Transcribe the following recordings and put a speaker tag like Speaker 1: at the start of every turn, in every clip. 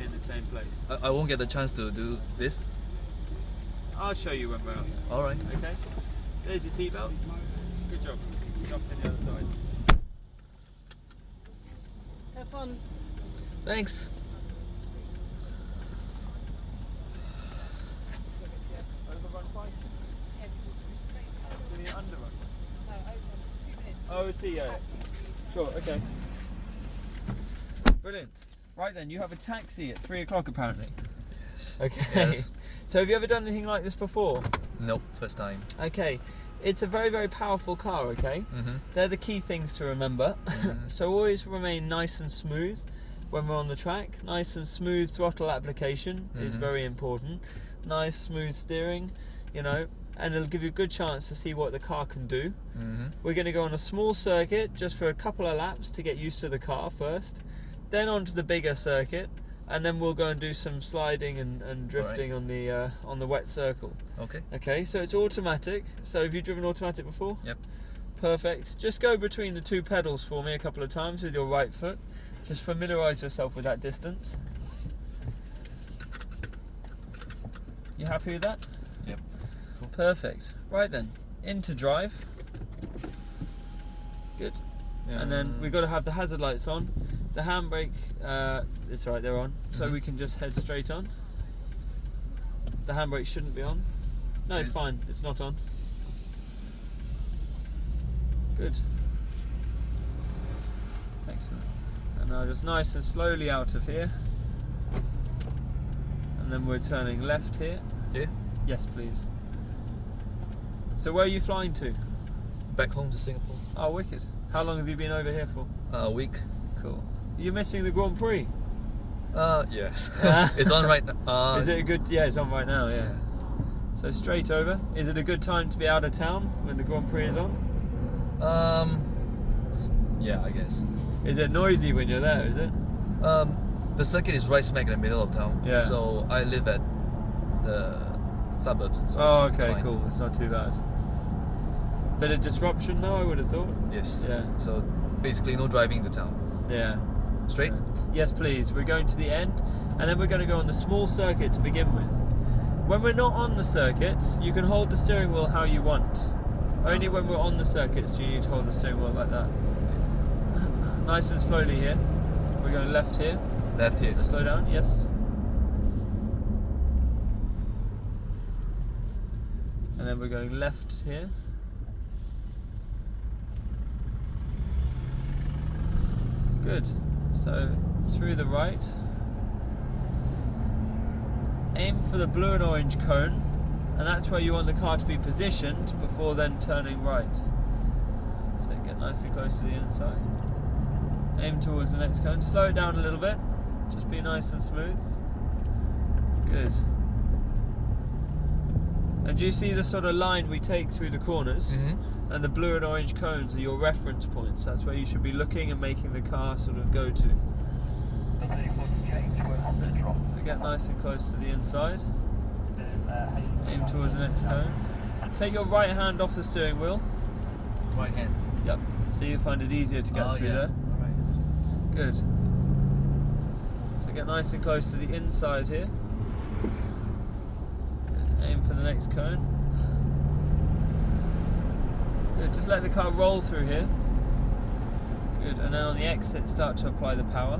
Speaker 1: in the same place.
Speaker 2: I won't get the chance to do this.
Speaker 1: I'll show you when we're out.
Speaker 2: All right.
Speaker 1: Okay. There's your seatbelt. Good job. Jump in the other side.
Speaker 3: Have fun.
Speaker 2: Thanks.
Speaker 1: Overrun fighting. Did he underrun?
Speaker 3: No, over 2 minutes.
Speaker 1: Oh, I see. Yeah. Sure. Okay. Brilliant. Right then, you have a taxi at 3 o'clock apparently. Okay.
Speaker 2: Yes.
Speaker 1: So have you ever done anything like this before?
Speaker 2: Nope, first time.
Speaker 1: Okay. It's a very, very powerful car, okay? They're the key things to remember. So always remain nice and smooth when we're on the track. Nice and smooth throttle application is very important. Nice, smooth steering, you know, and it'll give you a good chance to see what the car can do. We're going to go on a small circuit just for a couple of laps to get used to the car first. Then onto the bigger circuit, and then we'll go and do some sliding and drifting on the wet circle.
Speaker 2: Okay.
Speaker 1: Okay, so it's automatic. So have you driven automatic before?
Speaker 2: Yep.
Speaker 1: Perfect. Just go between the 2 pedals for me a couple of times with your right foot. Just familiarise yourself with that distance. You happy with that?
Speaker 2: Yep.
Speaker 1: Cool. Perfect. Right then, into drive. Good. And then we've got to have the hazard lights on. The handbrake, it's right, they're on. So we can just head straight on. The handbrake shouldn't be on. No, it's fine. It's not on. Good. Excellent. And now just nice and slowly out of here. And then we're turning left here.
Speaker 2: Here?
Speaker 1: Yes, please. So where are you flying to?
Speaker 2: Back home to Singapore.
Speaker 1: Oh, wicked. How long have you been over here for?
Speaker 2: A week.
Speaker 1: Cool. You're missing the Grand Prix?
Speaker 2: Yes. It's on right now.
Speaker 1: Is it a good... Yeah, it's on right now, yeah. So straight over. Is it a good time to be out of town when the Grand Prix is on?
Speaker 2: Yeah, I guess.
Speaker 1: Is it noisy when you're there, is it?
Speaker 2: The circuit is right smack in the middle of town.
Speaker 1: Yeah.
Speaker 2: So I live at the suburbs. So
Speaker 1: Oh,
Speaker 2: it's
Speaker 1: okay,
Speaker 2: fine.
Speaker 1: cool. It's not too bad. Bit of disruption though, I would have thought.
Speaker 2: Yes.
Speaker 1: Yeah.
Speaker 2: So basically no driving into town.
Speaker 1: Yeah.
Speaker 2: Straight?
Speaker 1: Yes, please. We're going to the end, and then we're going to go on the small circuit to begin with. When we're not on the circuits, you can hold the steering wheel how you want. Only when we're on the circuits do you need to hold the steering wheel like that. Nice and slowly here. We're going left here.
Speaker 2: Left here.
Speaker 1: So slow down, yes. And then we're going left here. Good. So through the right. Aim for the blue and orange cone, and that's where you want the car to be positioned before then turning right. So get nice and close to the inside. Aim towards the next cone. Slow it down a little bit. Just be nice and smooth. Good. And do you see the sort of line we take through the corners? And the blue and orange cones are your reference points. That's where you should be looking and making the car sort of go to. So get nice and close to the inside. Aim towards the next cone. Take your right hand off the steering wheel.
Speaker 2: Right hand.
Speaker 1: Yep. So you find it easier to get through there.
Speaker 2: Alright.
Speaker 1: Good. So get nice and close to the inside here. Good. Aim for the next cone. Good. Just let the car roll through here. Good. And then on the exit, start to apply the power.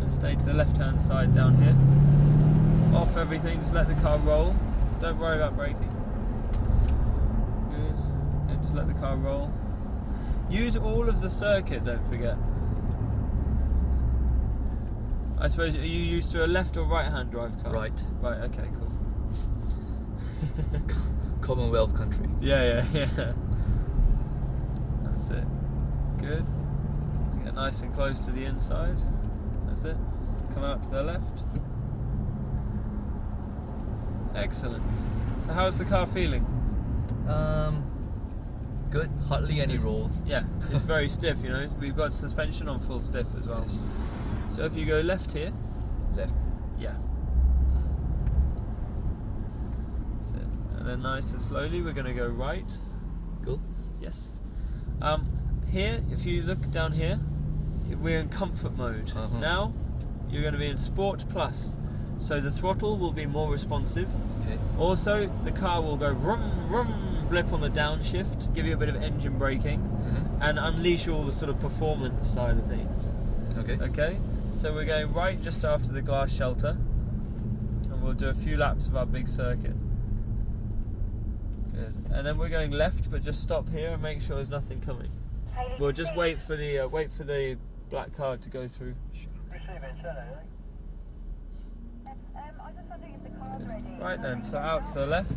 Speaker 1: And stay to the left-hand side down here. Off everything. Just let the car roll. Don't worry about braking. Good. Yeah, just let the car roll. Use all of the circuit. Don't forget. I suppose, are you used to a left or right-hand drive car?
Speaker 2: Right.
Speaker 1: Right. Okay. Cool.
Speaker 2: Commonwealth country.
Speaker 1: Yeah. That's it. Good. Get nice and close to the inside. That's it. Come out to the left. Excellent. So how's the car feeling?
Speaker 2: Good. Hardly any roll.
Speaker 1: Yeah, it's very stiff, you know. We've got suspension on full stiff as well.
Speaker 2: Yes.
Speaker 1: So if you go left here.
Speaker 2: Left.
Speaker 1: Yeah. That's it. And then nice and slowly we're going to go right.
Speaker 2: Cool.
Speaker 1: Yes. Here, if you look down here, we're in comfort mode. Now, you're going to be in Sport Plus. So the throttle will be more responsive.
Speaker 2: Okay.
Speaker 1: Also, the car will go rum, rum, blip on the downshift, give you a bit of engine braking, and unleash all the sort of performance side of things.
Speaker 2: Okay.
Speaker 1: Okay, so we're going right just after the glass shelter, and we'll do a few laps of our big circuit. Good. And then we're going left, but just stop here and make sure there's nothing coming. We'll just wait for the black car to go through. Right then, so out to the left.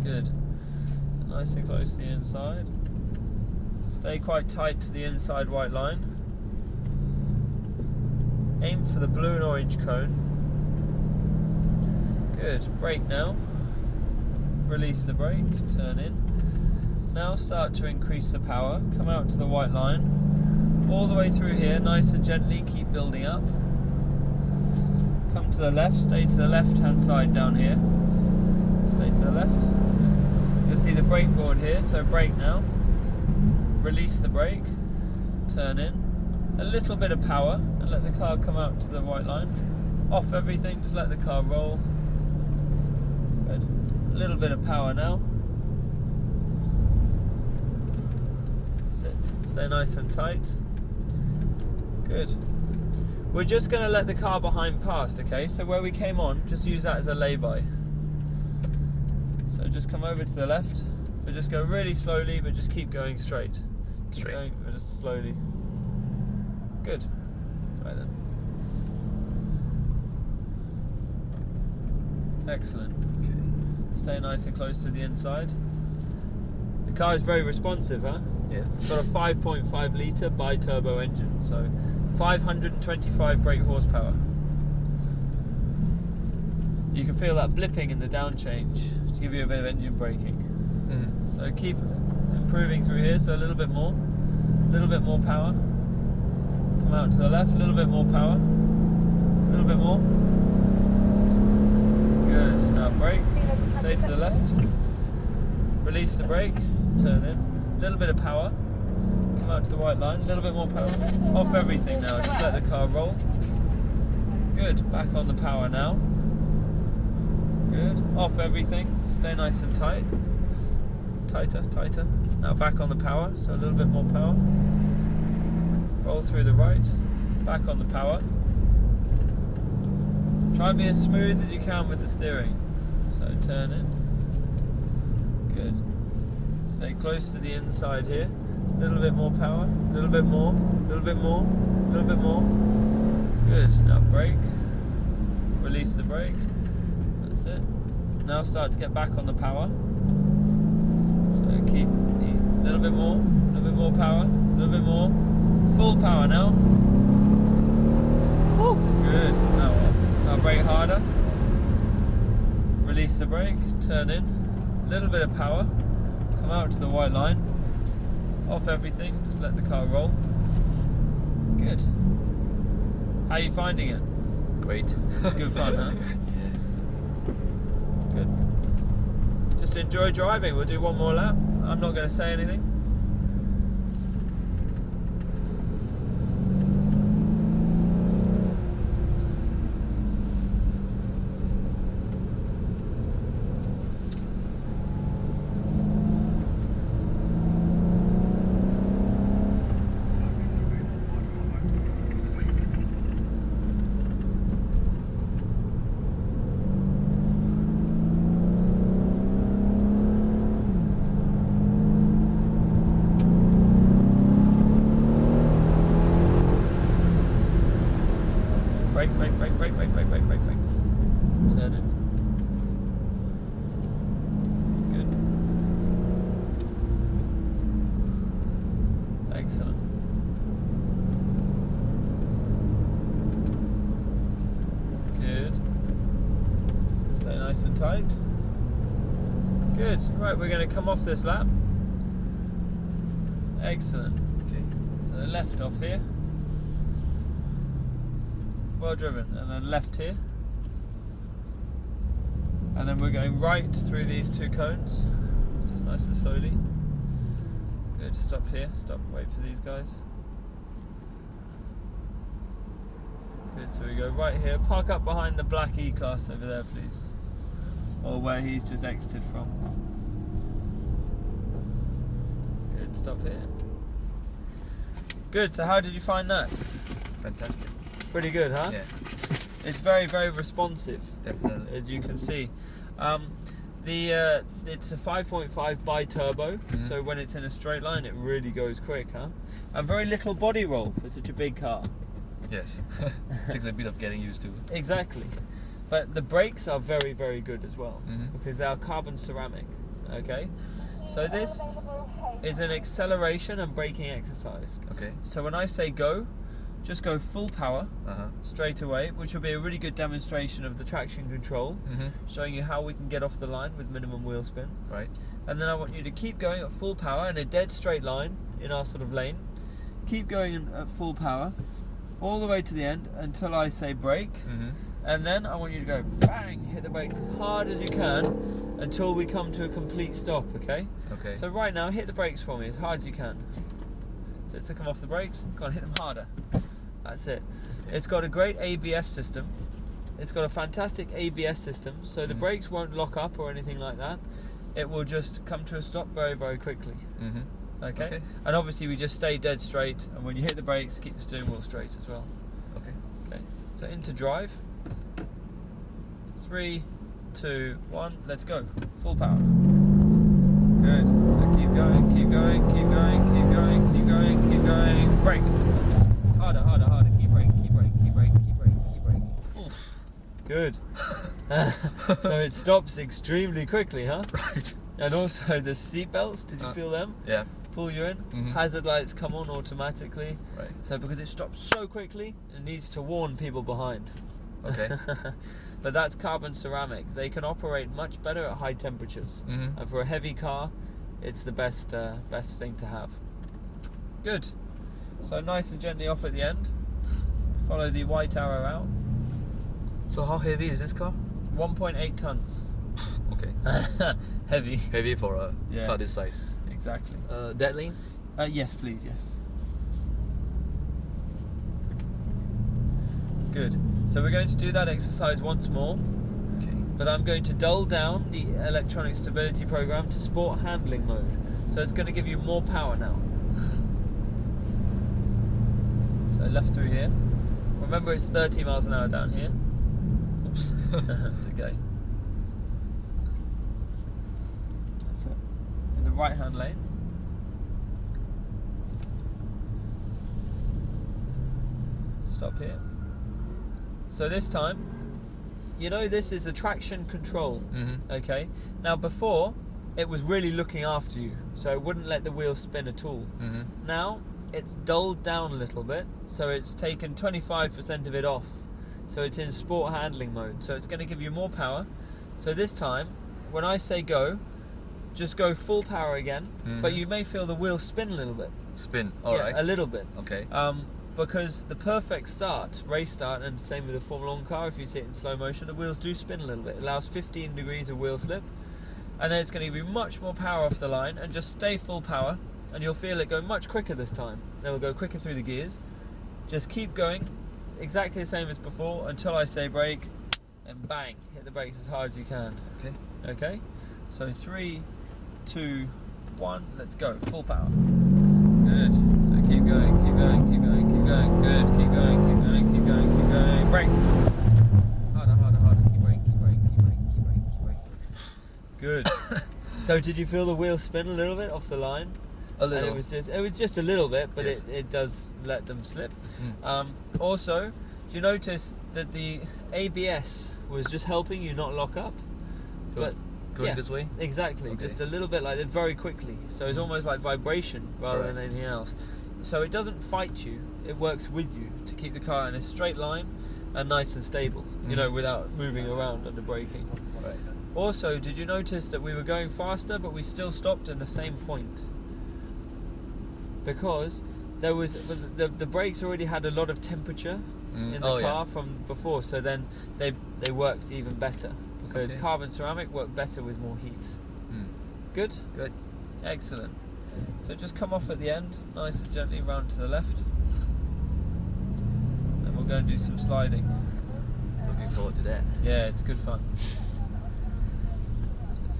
Speaker 1: Good. Nice and close to the inside. Stay quite tight to the inside white line. Aim for the blue and orange cone. Good. Brake now. Release the brake. Turn in. Now start to increase the power. Come out to the white line. All the way through here, nice and gently, keep building up. Come to the left, stay to the left hand side down here. Stay to the left. You'll see the brake board here, so brake now. Release the brake, turn in. A little bit of power and let the car come out to the white line. Off everything, just let the car roll. Good. A little bit of power now. Sit. Stay nice and tight. Good. We're just going to let the car behind past, okay? So where we came on, just use that as a lay-by. So just come over to the left, but just go really slowly, but just keep going straight. Keep going, but just slowly. Good. Right then. Excellent.
Speaker 2: Okay.
Speaker 1: Stay nice and close to the inside. The car is very responsive, huh?
Speaker 2: Yeah.
Speaker 1: It's got a 5.5 litre bi-turbo engine, so 525 brake horsepower. You can feel that blipping in the down change to give you a bit of engine braking. So keep improving through here, so a little bit more power. Come out to the left, a little bit more power, a little bit more. Good, now brake, stay to the left. Release the brake, turn in, a little bit of power. Come out to the white line, a little bit more power. Off everything now, just let the car roll. Good, back on the power now. Good, off everything, stay nice and tight. Tighter, tighter. Now back on the power, so a little bit more power. Roll through the right, back on the power. Try and be as smooth as you can with the steering. So turn in. Good. Stay close to the inside here. A little bit more power, a little bit more, a little bit more, a little bit more. Good, now brake. Release the brake. That's it. Now start to get back on the power. So keep a little bit more power, a little bit more. Full power now. Woo. Good, now off. Now brake harder. Release the brake, turn in. A little bit of power. Come out to the white line. Off everything, just let the car roll. Good. How are you finding it?
Speaker 2: Great.
Speaker 1: It's good fun, huh?
Speaker 2: Yeah.
Speaker 1: Good. Just enjoy driving. We'll do one more lap. I'm not going to say anything. Brake. Turn it. Good. Excellent. Good. Stay nice and tight. Good. Right, we're going to come off this lap. Excellent.
Speaker 2: Okay.
Speaker 1: So left off here. Well driven, and then left here, and then we're going right through these two cones, just nice and slowly. Good, stop here, stop, wait for these guys. Good, so we go right here. Park up behind the black E-Class over there, please. Or where he's just exited from. Good, stop here. Good, so how did you find that?
Speaker 2: Fantastic.
Speaker 1: Pretty good, huh?
Speaker 2: Yeah,
Speaker 1: It's very, very responsive,
Speaker 2: definitely.
Speaker 1: as you can see. It's a 5.5 bi-turbo, so when it's in a straight line, it really goes quick, huh? And very little body roll for such a big car.
Speaker 2: Yes. Takes a bit of getting used to.
Speaker 1: Exactly. But the brakes are very, very good as well,
Speaker 2: Mhm.
Speaker 1: because they are carbon ceramic, okay? So this is an acceleration and braking exercise.
Speaker 2: Okay.
Speaker 1: So when I say go, just go full power
Speaker 2: Uh-huh.
Speaker 1: straight away, which will be a really good demonstration of the traction control,
Speaker 2: Mm-hmm.
Speaker 1: showing you how we can get off the line with minimum wheel spin.
Speaker 2: Right.
Speaker 1: And then I want you to keep going at full power in a dead straight line in our sort of lane. Keep going at full power all the way to the end until I say brake.
Speaker 2: Mm-hmm.
Speaker 1: And then I want you to go bang, hit the brakes as hard as you can until we come to a complete stop, okay?
Speaker 2: Okay.
Speaker 1: So right now, hit the brakes for me as hard as you can. So it's to come off the brakes, go on, hit them harder. That's it.
Speaker 2: Okay.
Speaker 1: It's got a great ABS system. It's got a fantastic ABS system, so the brakes won't lock up or anything like that. It will just come to a stop very, very quickly.
Speaker 2: Mm-hmm.
Speaker 1: Okay?
Speaker 2: Okay.
Speaker 1: And obviously we just stay dead straight, and when you hit the brakes, keep the steering wheel straight as well.
Speaker 2: Okay.
Speaker 1: Okay, so into drive. 3, 2, 1, let's go. Full power. Good. So keep going, keep going, keep going, keep going, keep going, keep going. Brake. Harder, harder, harder. Keep braking, keep braking, keep braking, keep braking, keep braking. Oof. Good. So it stops extremely quickly, huh?
Speaker 2: Right.
Speaker 1: And also the seat belts, did you feel them?
Speaker 2: Yeah.
Speaker 1: Pull you in.
Speaker 2: Mhm.
Speaker 1: Hazard lights come on automatically.
Speaker 2: Right.
Speaker 1: So because it stops so quickly, it needs to warn people behind.
Speaker 2: Okay.
Speaker 1: But that's carbon ceramic. They can operate much better at high temperatures.
Speaker 2: Mm-hmm.
Speaker 1: And for a heavy car, it's the best thing to have. Good. So nice and gently off at the end. Follow the white arrow out.
Speaker 2: So how heavy is this car?
Speaker 1: 1.8 tons.
Speaker 2: Okay.
Speaker 1: Heavy.
Speaker 2: Heavy for a
Speaker 1: Yeah.
Speaker 2: car this size.
Speaker 1: Exactly.
Speaker 2: Dead lane?
Speaker 1: Yes, please, yes. Good. So we're going to do that exercise once more,
Speaker 2: Okay.
Speaker 1: but I'm going to dull down the electronic stability program to sport handling mode. So it's going to give you more power now. So left through here. Remember it's 30 miles an hour down here.
Speaker 2: Oops.
Speaker 1: It's okay. That's it. In the right hand lane. Stop here. So this time, you know this is a traction control,
Speaker 2: Mm-hmm.
Speaker 1: okay? Now before, it was really looking after you, so it wouldn't let the wheel spin at all.
Speaker 2: Mm-hmm.
Speaker 1: Now, it's dulled down a little bit, so it's taken 25% of it off. So it's in sport handling mode, so it's going to give you more power. So this time, when I say go, just go full power again, but you may feel the wheel spin a little bit.
Speaker 2: Spin.
Speaker 1: Yeah,
Speaker 2: Alright.
Speaker 1: a little bit.
Speaker 2: Okay.
Speaker 1: Because the perfect start, race start, and same with the Formula 1 car, if you see it in slow motion, the wheels do spin a little bit. It allows 15 degrees of wheel slip, and then it's going to give you much more power off the line, and just stay full power, and you'll feel it go much quicker this time. It will go quicker through the gears. Just keep going, exactly the same as before, until I say brake, and bang, hit the brakes as hard as you can.
Speaker 2: Okay.
Speaker 1: Okay? So 3, 2, 1, let's go, full power. Good. So keep going, keep going, keep going, keep going. Good. Keep going, keep going, keep going, keep going. Brake. Harder, harder, harder. Keep braking, keep braking, keep braking, keep braking, keep braking. Good. So did you feel the wheel spin a little bit off the line?
Speaker 2: A little.
Speaker 1: And it was just a little bit, but
Speaker 2: Yes.
Speaker 1: it does let them slip.
Speaker 2: Mm.
Speaker 1: Also, do you notice that the ABS was just helping you not lock up?
Speaker 2: So
Speaker 1: But
Speaker 2: going
Speaker 1: yeah.
Speaker 2: this way?
Speaker 1: Exactly,
Speaker 2: Okay.
Speaker 1: just a little bit like that, very quickly. So it's almost like vibration rather than
Speaker 2: Correct.
Speaker 1: anything else. So it doesn't fight you, it works with you to keep the car in a straight line and nice and stable, you know, without moving around under braking.
Speaker 2: Right.
Speaker 1: Also, did you notice that we were going faster but we still stopped in the same point? Because there was the brakes already had a lot of temperature in the car from before, so then they worked even better because
Speaker 2: Okay.
Speaker 1: carbon ceramic worked better with more heat.
Speaker 2: Mm.
Speaker 1: Good?
Speaker 2: Good.
Speaker 1: Excellent. So just come off at the end, nice and gently round to the left. Then we'll we'll go and do some sliding.
Speaker 2: Looking forward to that.
Speaker 1: Yeah, it's good fun.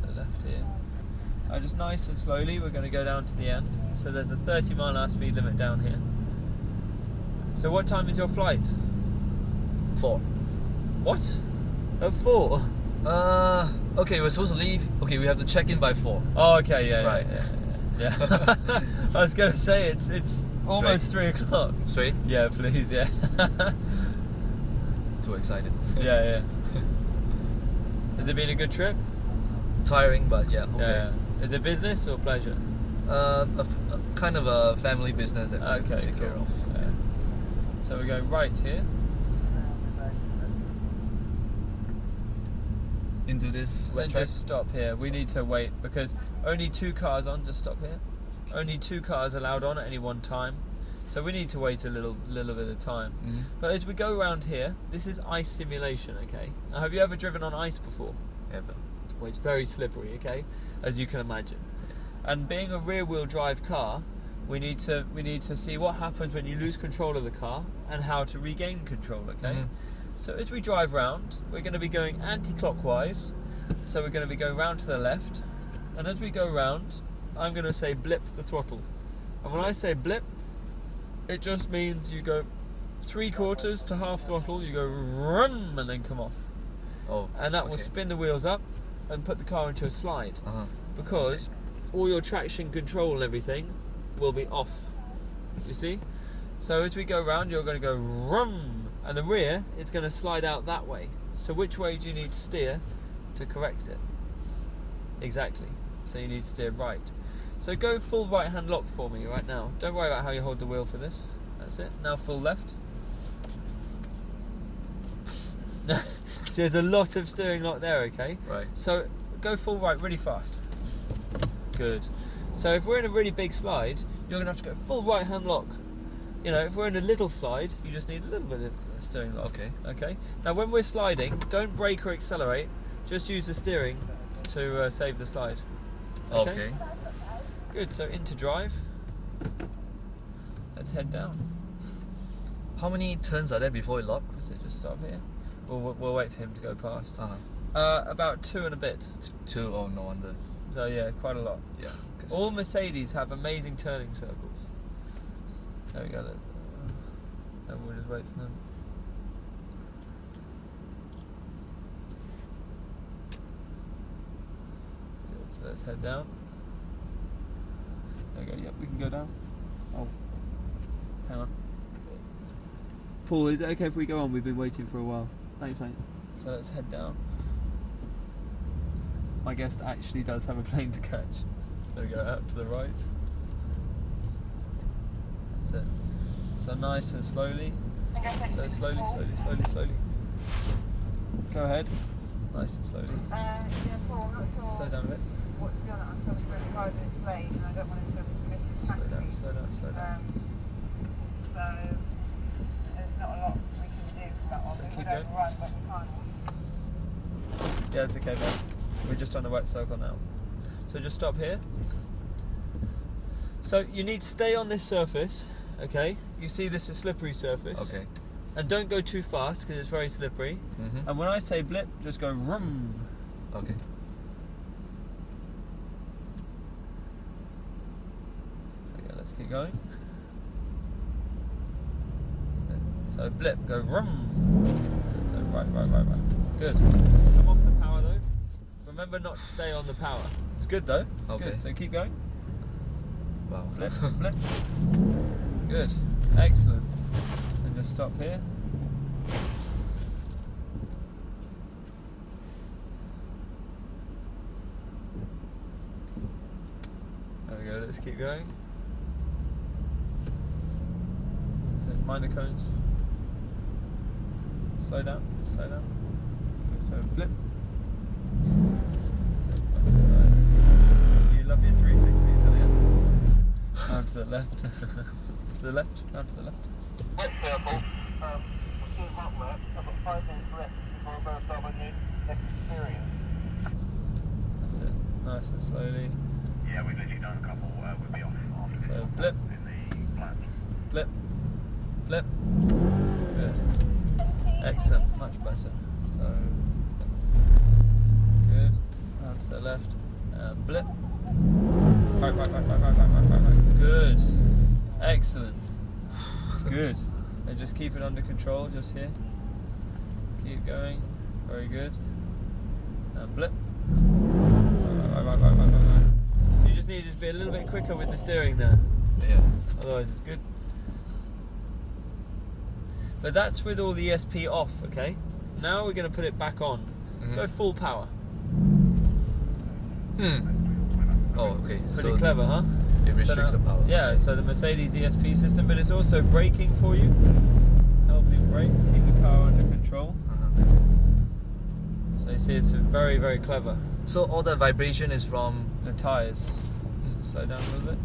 Speaker 1: So left here. Just nice and slowly, we're going to go down to the end. So there's a 30-mile-an-hour speed limit down here. So what time is your flight?
Speaker 2: 4.
Speaker 1: What? At 4?
Speaker 2: Okay, we're supposed to leave. Okay, we have to check in by 4.
Speaker 1: Oh, okay, yeah,
Speaker 2: Right.
Speaker 1: yeah. I was going to say it's almost 3 o'clock.
Speaker 2: Straight?
Speaker 1: Yeah, please, yeah.
Speaker 2: Too excited.
Speaker 1: Yeah. Has it been a good trip?
Speaker 2: Tiring, but yeah, okay.
Speaker 1: Yeah. Is it business or pleasure?
Speaker 2: Kind of a family business that we
Speaker 1: Okay,
Speaker 2: take care
Speaker 1: cool.
Speaker 2: of.
Speaker 1: Yeah. So we're going right here.
Speaker 2: Into this wet
Speaker 1: Then
Speaker 2: track.
Speaker 1: just stop here. We need to wait because only 2 cars on. Just stop here. Only 2 cars allowed on at any one time. So we need to wait a little bit of time.
Speaker 2: Mm-hmm.
Speaker 1: But as we go around here, this is ice simulation, okay? Now, have you ever driven on ice before?
Speaker 2: Ever.
Speaker 1: Well, it's very slippery, okay, as you can imagine. And being a rear-wheel drive car, we need to see what happens when you lose control of the car and how to regain control, okay?
Speaker 2: Mhm.
Speaker 1: So as we drive round, we're going to be going anti-clockwise. So we're going to be going round to the left, and as we go round, I'm going to say blip the throttle. And when I say blip, it just means you go 3/4 to half throttle, you go rum and then come off.
Speaker 2: Oh.
Speaker 1: And that will
Speaker 2: okay.
Speaker 1: spin the wheels up and put the car into a slide.
Speaker 2: Uh-huh.
Speaker 1: Because all your traction control and everything will be off. You see? So as we go round, you're going to go rum, and the rear is going to slide out that way. So which way do you need to steer to correct it? Exactly. So you need to steer right. So go full right hand lock for me right now. Don't worry about how you hold the wheel for this. That's it. Now full left. See, there's a lot of steering lock there, okay?
Speaker 2: Right.
Speaker 1: So go full right really fast. Good. So if we're in a really big slide, you're going to have to go full right hand lock. You know, if we're in a little slide, you just need a little bit of steering lock.
Speaker 2: Okay.
Speaker 1: Okay. Now when we're sliding, don't brake or accelerate. Just use the steering to save the slide.
Speaker 2: Okay.
Speaker 1: Good. So into drive. Let's head down.
Speaker 2: How many turns are there before it locks?
Speaker 1: So just stop here. We'll wait for him to go past.
Speaker 2: Uh-huh.
Speaker 1: About 2 and a bit.
Speaker 2: 2? Oh, no wonder.
Speaker 1: So yeah, quite a lot.
Speaker 2: Yeah. 'cause-
Speaker 1: All Mercedes have amazing turning circles. There we go. And we'll just wait for them. Good, so let's head down. There we go. Yep, we can go down. Oh, hang on. Paul, is it okay if we go on? We've been waiting for a while. Thanks, mate. So let's head down. My guest actually does have a plane to catch. There we go, out to the right. That's it. So nice and slowly. So slowly. Go ahead. Nice and slowly.
Speaker 3: Yeah, Paul, I'm not sure
Speaker 1: Slow down a bit.
Speaker 3: what's going on. I'm just really hard to explain, and I don't want him to miss his
Speaker 1: Slow down,
Speaker 3: taxi.
Speaker 1: slow down, slow down.
Speaker 3: So there's not a lot we can do for that one.
Speaker 1: So
Speaker 3: We
Speaker 1: keep
Speaker 3: would
Speaker 1: going.
Speaker 3: overrun, but we can't.
Speaker 1: Yeah, it's okay, Ben. We're just on the wet circle now. So just stop here. So you need to stay on this surface, okay? You see this is a slippery surface.
Speaker 2: Okay.
Speaker 1: And don't go too fast because it's very slippery.
Speaker 2: Mm-hmm.
Speaker 1: And when I say blip, just go rum.
Speaker 2: Okay.
Speaker 1: Okay, let's keep going. So blip, go rum. So right. Good. Come off the power though. Remember not to stay on the power. It's good though.
Speaker 2: Okay.
Speaker 1: Good. So keep going.
Speaker 2: Wow.
Speaker 1: Blip, blip. Good. Excellent. And just stop here. There we go. Let's keep going. So mind the cones. Slow down. Slow down. So blip. You love your 360s, don't you? Down to the left. To the left. Down to the left.
Speaker 3: Right, careful. We're doing hot work. I've got 5 minutes left before I'm going to start my new experience.
Speaker 1: That's it. Nice and slowly.
Speaker 4: Yeah, we've literally done a couple. We'll be off after
Speaker 1: So
Speaker 4: this
Speaker 1: blip,
Speaker 4: in the plant.
Speaker 1: blip, blip. Good.
Speaker 2: Excellent, much better. So good. Round to the left. Blip. Right. Good. Excellent. Good. And just keep it under control, just here. Keep going. Very good. And blip. Right.
Speaker 1: You just need to be a little bit quicker with the steering there.
Speaker 2: Yeah.
Speaker 1: Otherwise it's good. But that's with all the ESP off, okay? Now we're going to put it back on. Go full power.
Speaker 2: Oh, okay.
Speaker 1: Pretty clever, huh?
Speaker 2: It restricts the power.
Speaker 1: Yeah,
Speaker 2: Okay.
Speaker 1: so the Mercedes ESP system, but it's also braking for you. Helping brake to keep the car under control. So you see it's very, very clever.
Speaker 2: So all the vibration is from...
Speaker 1: The tyres. Slow down a little bit.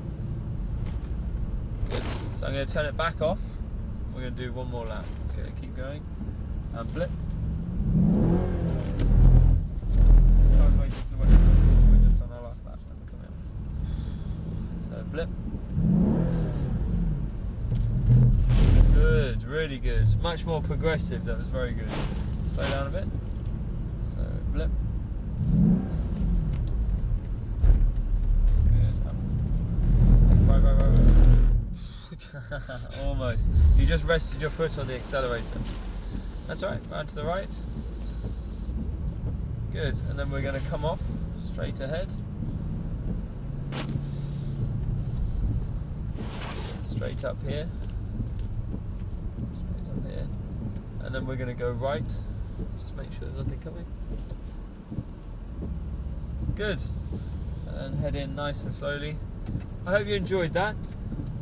Speaker 1: Good. So I'm going to turn it back off. We're going to do one more lap. Okay, so keep going. And blip. We're just on our last lap. Come in. So blip. Good, really good. Much more progressive. That was very good. Slow down a bit. So blip. Almost. You just rested your foot on the accelerator. That's right. Round to the right. Good. And then we're going to come off straight ahead. Straight up here. Straight up here. And then we're going to go right. Just make sure there's nothing coming. Good. And then head in nice and slowly. I hope you enjoyed that.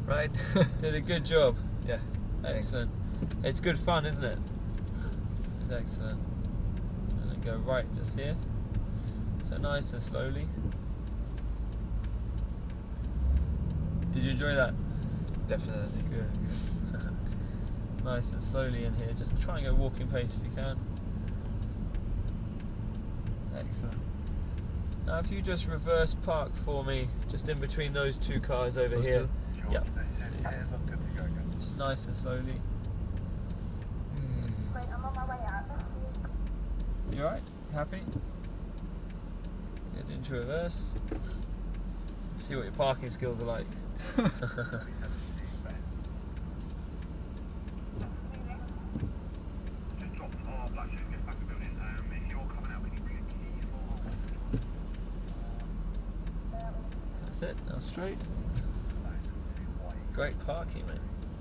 Speaker 2: Right.
Speaker 1: Did a good job.
Speaker 2: Yeah.
Speaker 1: Excellent. It's good fun, isn't it? It's excellent. And then go right just here. So nice and slowly. Did you enjoy that?
Speaker 2: Definitely.
Speaker 1: Good. Nice and slowly in here. Just try and go walking pace if you can. Excellent. Now if you just reverse park for me, just in between those two cars over
Speaker 2: Those
Speaker 1: here.
Speaker 2: two?
Speaker 1: Yep.
Speaker 4: Yeah, that's good to go again.
Speaker 1: Just nice and slowly.
Speaker 3: Wait, I'm on my way out.
Speaker 1: You alright? Happy? Get into reverse. See what your parking skills are like.
Speaker 4: Just drop our black shoes, get back to the building. If you're coming out, can you bring a key for...
Speaker 1: That's it, now straight. Great parking, mate.